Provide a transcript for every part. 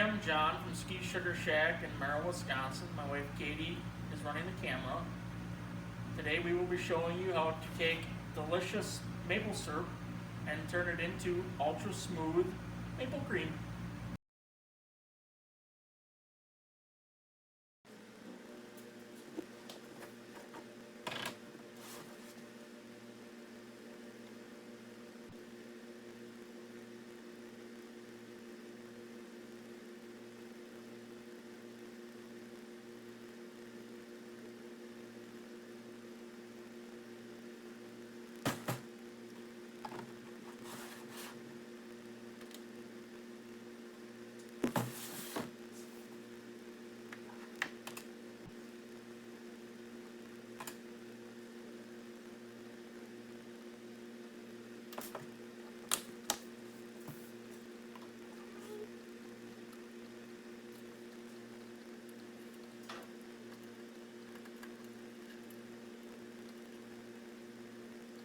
I'm John from Ski Sugar Shack in Merrill, Wisconsin. My wife Katie is running the camera. Today we will be showing you how to take delicious maple syrup and turn it into ultra smooth maple cream.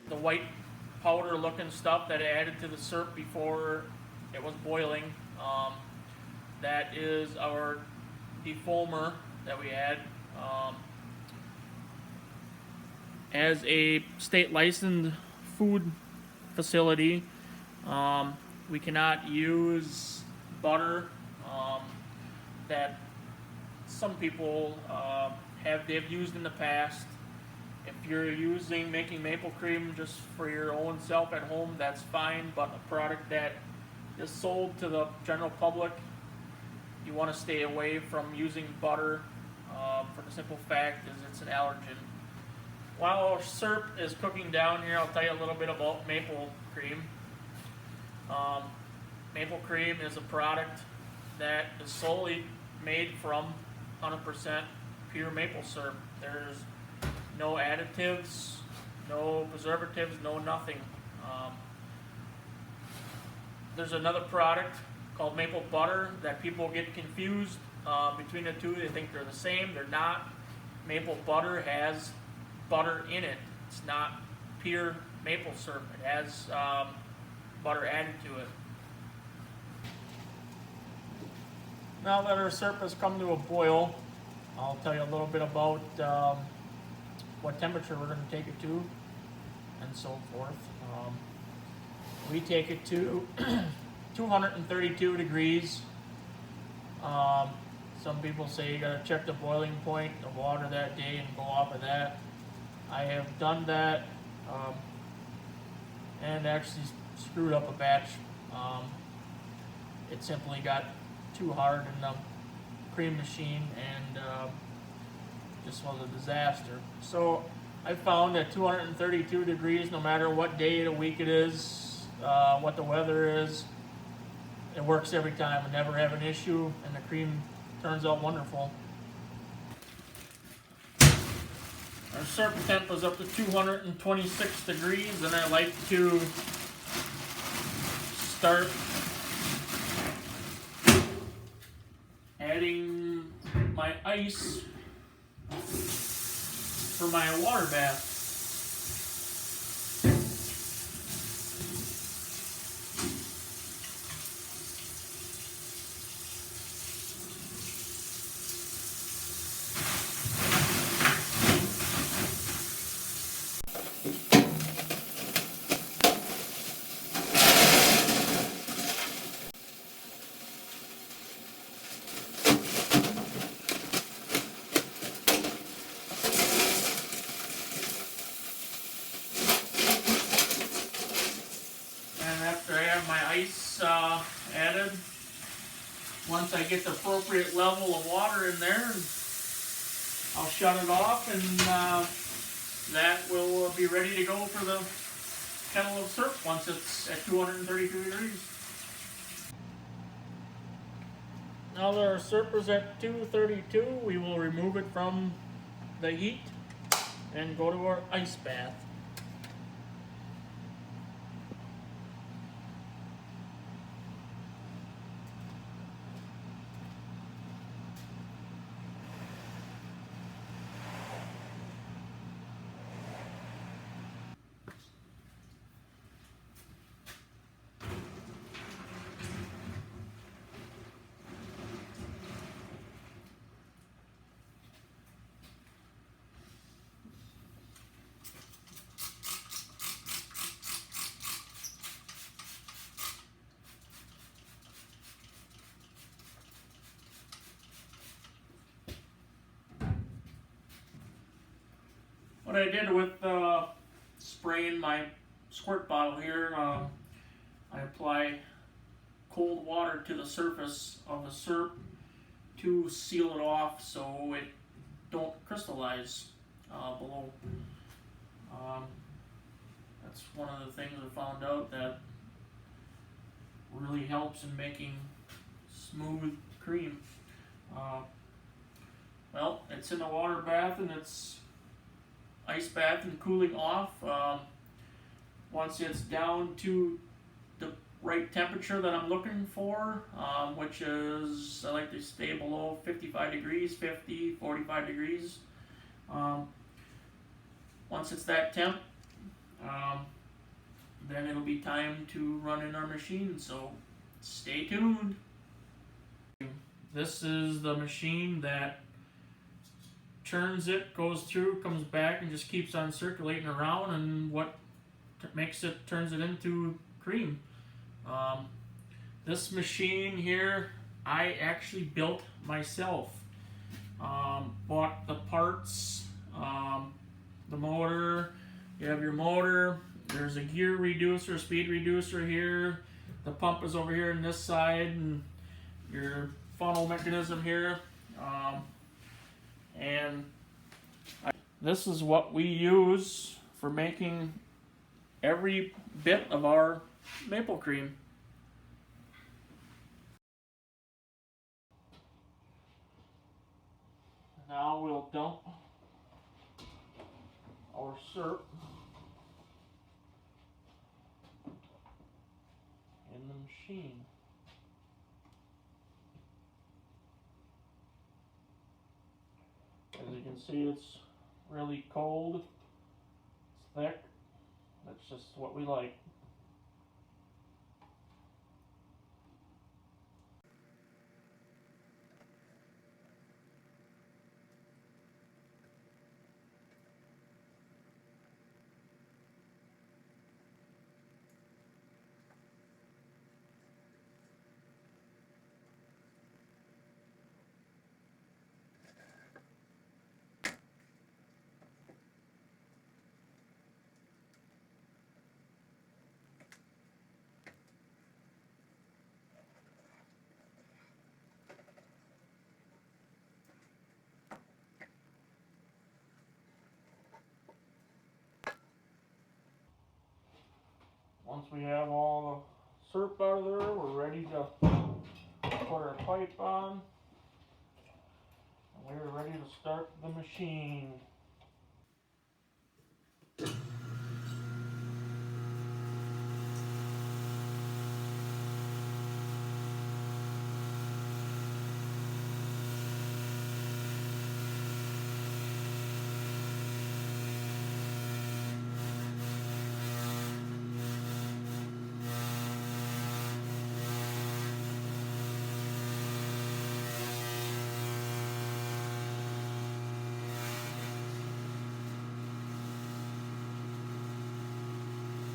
The white powder looking stuff that I added to the syrup before it was boiling, that is our defoamer that we add. As a state licensed food facility, we cannot use butter that some people they've used in the past. If you're making maple cream just for your own self at home, that's fine, but a product that is sold to the general public, you want to stay away from using butter for the simple fact is it's an allergen. While our syrup is cooking down here, I'll tell you a little bit about maple cream. Maple cream is a product that is solely made from 100% pure maple syrup. There's no additives, no preservatives, no nothing. There's another product called maple butter that people get confused between the two. They think they're the same. They're not. Maple butter has butter in it. It's not pure maple syrup. It has butter added to it. Now that our syrup has come to a boil, I'll tell you a little bit about what temperature we're going to take it to and so forth. We take it to 232 degrees. Some people say you got to check the boiling point, the water that day, and go off of that. I have done that and actually screwed up a batch. It simply got too hard in the cream machine and just was a disaster. So I found that 232 degrees, no matter what day of the week it is, what the weather is, it works every time. I never have an issue, and the cream turns out wonderful. Our syrup temp is up to 226 degrees, and I like to start adding my ice for my water bath. After I have my ice added, once I get the appropriate level of water in there, I'll shut it off, and that will be ready to go for the kettle of syrup once it's at 232 degrees. Now that our syrup is at 232, we will remove it from the heat and go to our ice bath. what I did with spraying my squirt bottle here, I apply cold water to the surface of the syrup to seal it off so it don't crystallize below. That's one of the things I found out that really helps in making smooth cream. Well, it's in a water bath and it's ice bath and cooling off. Once it's down to the right temperature that I'm looking for, which is, I like to stay below 55 degrees, 50, 45 degrees. Once it's that temp, then it'll be time to run in our machine, so stay tuned. This is the machine that turns it, goes through, comes back, and just keeps on circulating around, and what turns it into cream. This machine here, I actually built myself. Bought the parts, the motor. You have your motor. There's a gear reducer, speed reducer here. The pump is over here on this side, and your funnel mechanism here. This is what we use for making every bit of our maple cream. Now we'll dump our syrup in the machine. As you can see, it's really cold, it's thick, that's just what we like. Once we have all the syrup out of there, we're ready to put our pipe on. And we're ready to start the machine.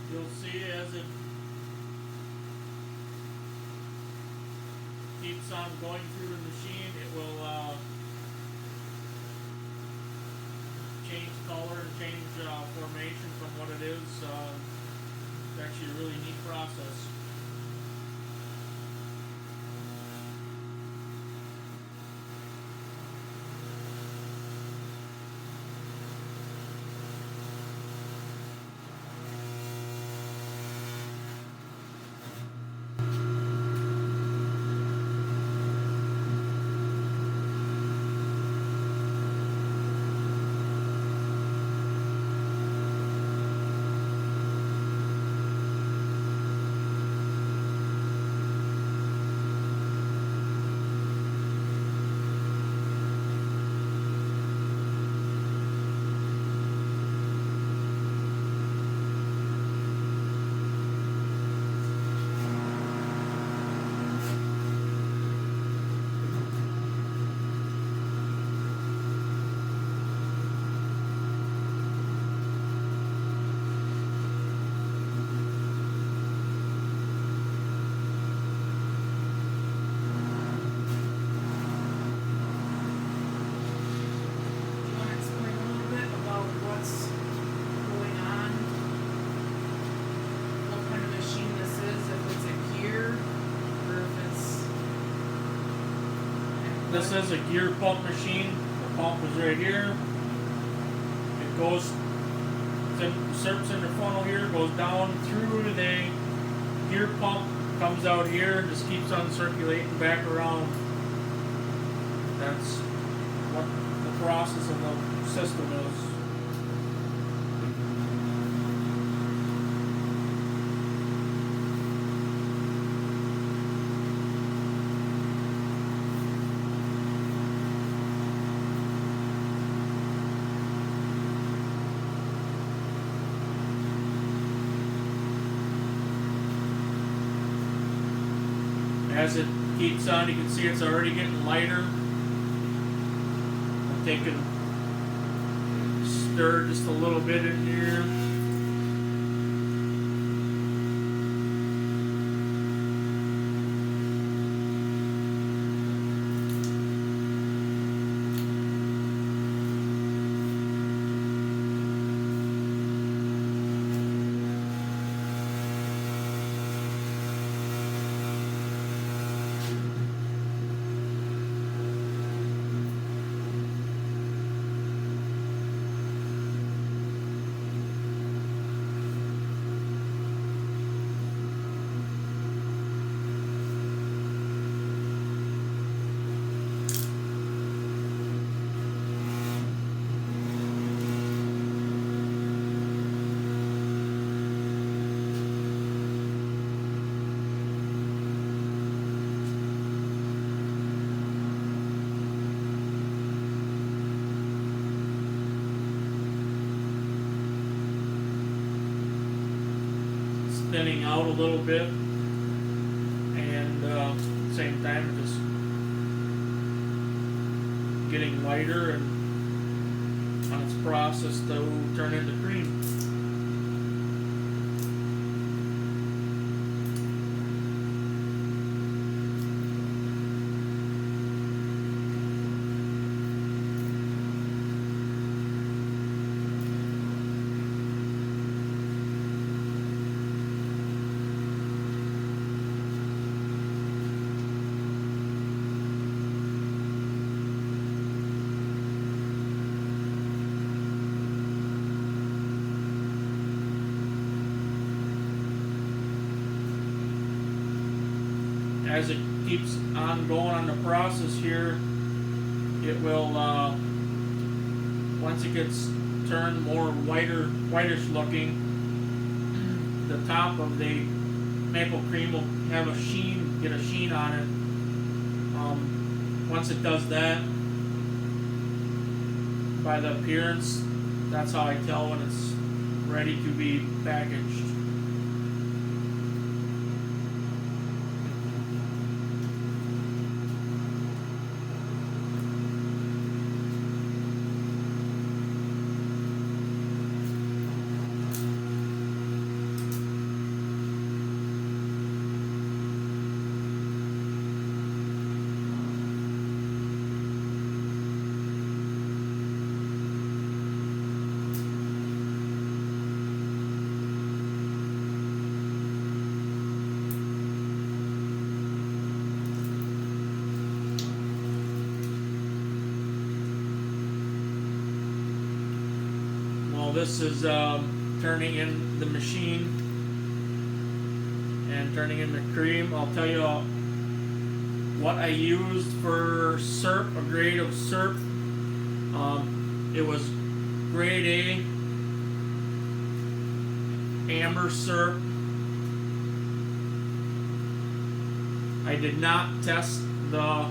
You'll see as it keeps on going through the machine, it will change color and change formation from what it is. It's actually a really neat process. This is a gear pump machine. The pump is right here. It goes, syrup's in the funnel here, goes down through the gear pump, comes out here, just keeps on circulating back around. That's what the process of the system is. As it keeps on, you can see it's already getting lighter. I'm taking stir just a little bit in here. Thinning out a little bit, and same time just getting lighter and on its process to turn into cream. As it keeps on going on the process here, it will, once it gets turned more whitish looking, the top of the maple cream will have a sheen, get a sheen on it. Once it does that, by the appearance, that's how I tell when it's ready to be packaged. This is turning in the machine and turning in the cream. I'll tell you what I used for syrup, a grade of syrup. It was grade A amber syrup. I did not test the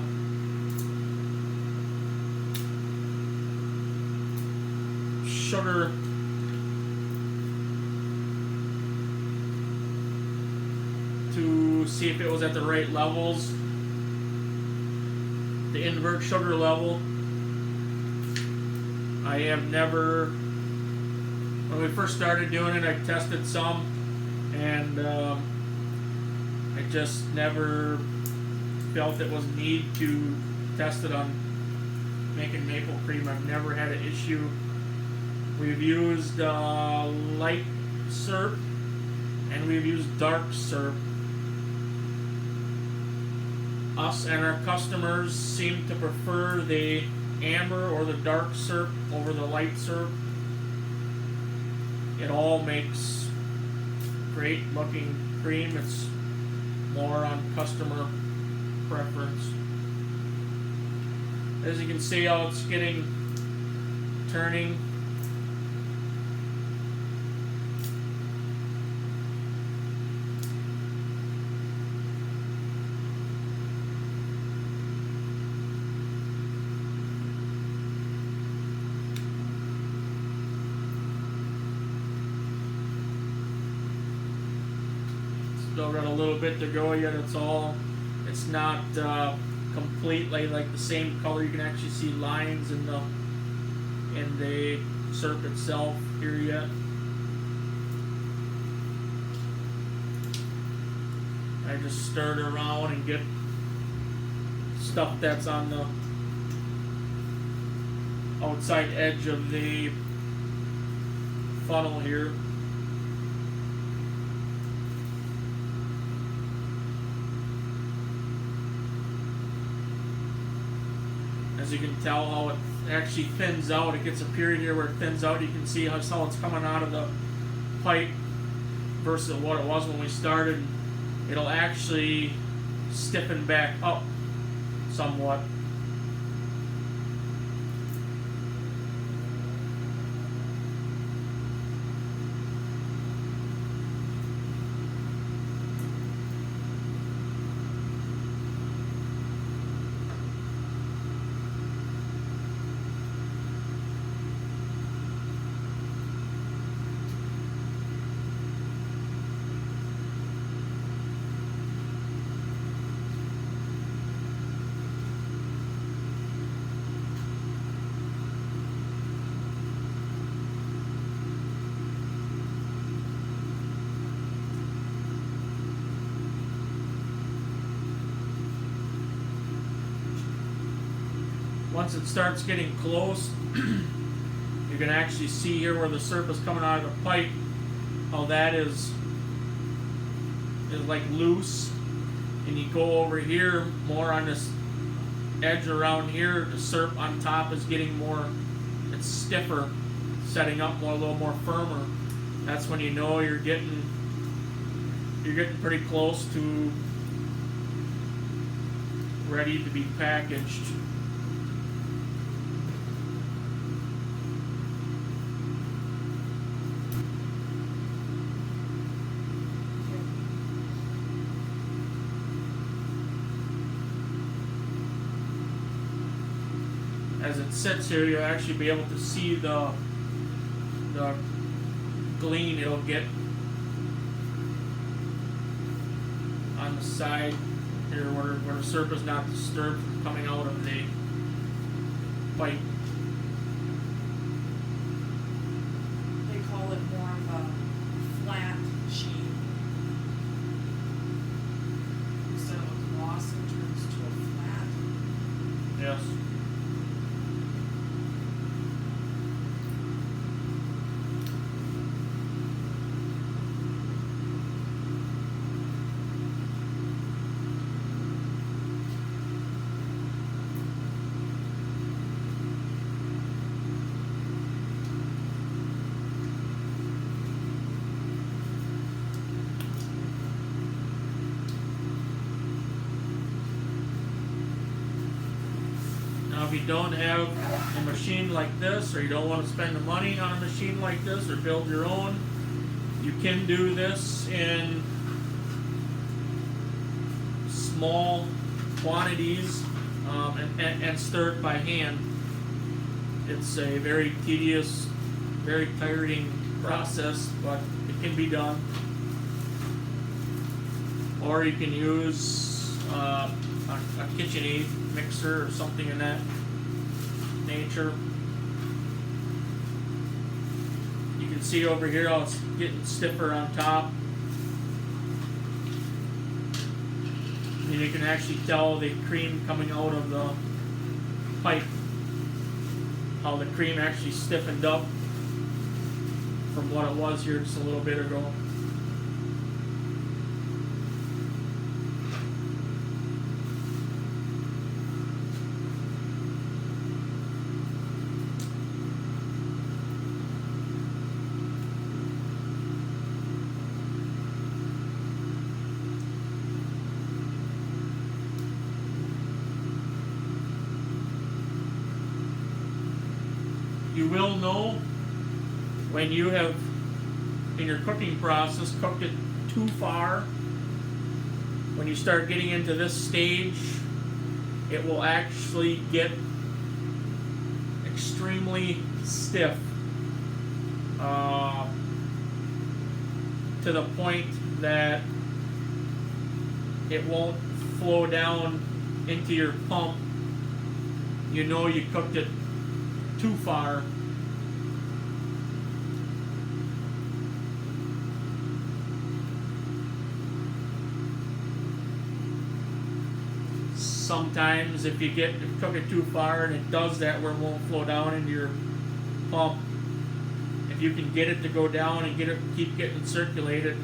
sugar to see if it was at the right levels, the invert sugar level. I have never, when we first started doing it, I tested some, and I just never felt it was need to test it on making maple cream. I've never had an issue. We've used light syrup and we've used dark syrup. us and our customers seem to prefer the amber or the dark syrup over the light syrup. It all makes great looking cream. It's more on customer preference. As you can see how it's turning. Still got a little bit to go yet. It's not completely like the same color. You can actually see lines in the syrup itself here yet. I just stir it around and get stuff that's on the outside edge of the funnel here. As you can tell how it actually thins out. It gets a period here where it thins out. You can see how it's coming out of the pipe versus what it was when we started. It'll actually stiffen back up somewhat. Once it starts getting close, you can actually see here where the syrup is coming out of the pipe, how that is like loose. And you go over here more on this edge around here, the syrup on top is getting more, it's stiffer, setting up more, a little more firmer. That's when you know you're getting pretty close to ready to be packaged. As it sits here, you'll actually be able to see the gleam it'll get on the side here where the syrup is not disturbed from coming out of the pipe. They call it more of a flat sheet. Instead of a gloss, it turns to a flat. Yes. Now, if you don't have a machine like this, or you don't want to spend the money on a machine like this, or build your own, you can do this in small quantities and stir it by hand. It's a very tedious, very tiring process, but it can be done. Or you can use a KitchenAid mixer or something in that nature. You can see over here how it's getting stiffer on top. And you can actually tell the cream coming out of the pipe, how the cream actually stiffened up from what it was here just a little bit ago. You will know when you have, in your cooking process, cooked it too far. When you start getting into this stage, it will actually get extremely stiff, to the point that it won't flow down into your pump. You know you cooked it too far. Sometimes if you cook it too far and it does that where it won't flow down into your pump, if you can get it to go down and keep getting circulated,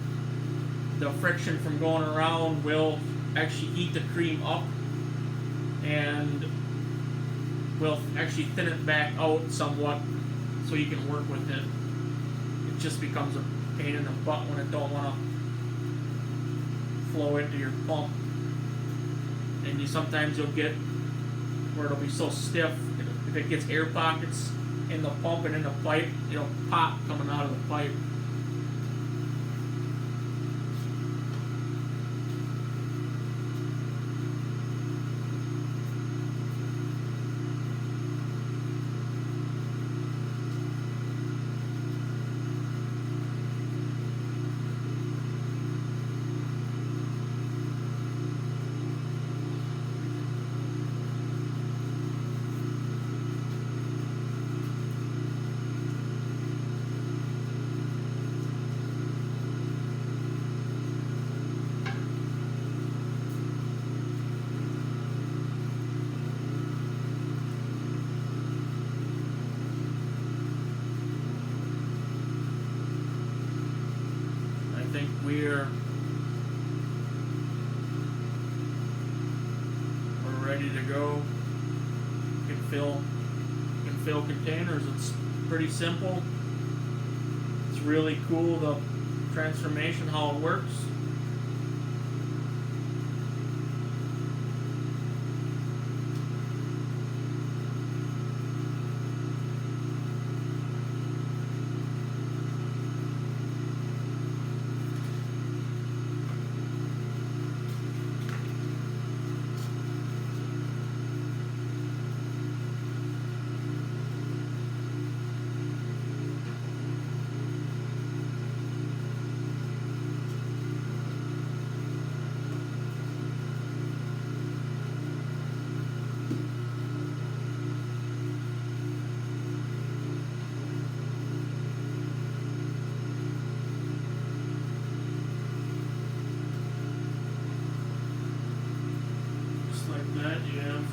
the friction from going around will actually heat the cream up and will actually thin it back out somewhat so you can work with it. It just becomes a pain in the butt when it don't want to flow into your pump. And sometimes you'll get where it'll be so stiff, if it gets air pockets in the pump and in the pipe, it'll pop coming out of the pipe. I think we're ready to go. You can fill containers. It's pretty simple. It's really cool, the transformation, how it works. Just like that, you have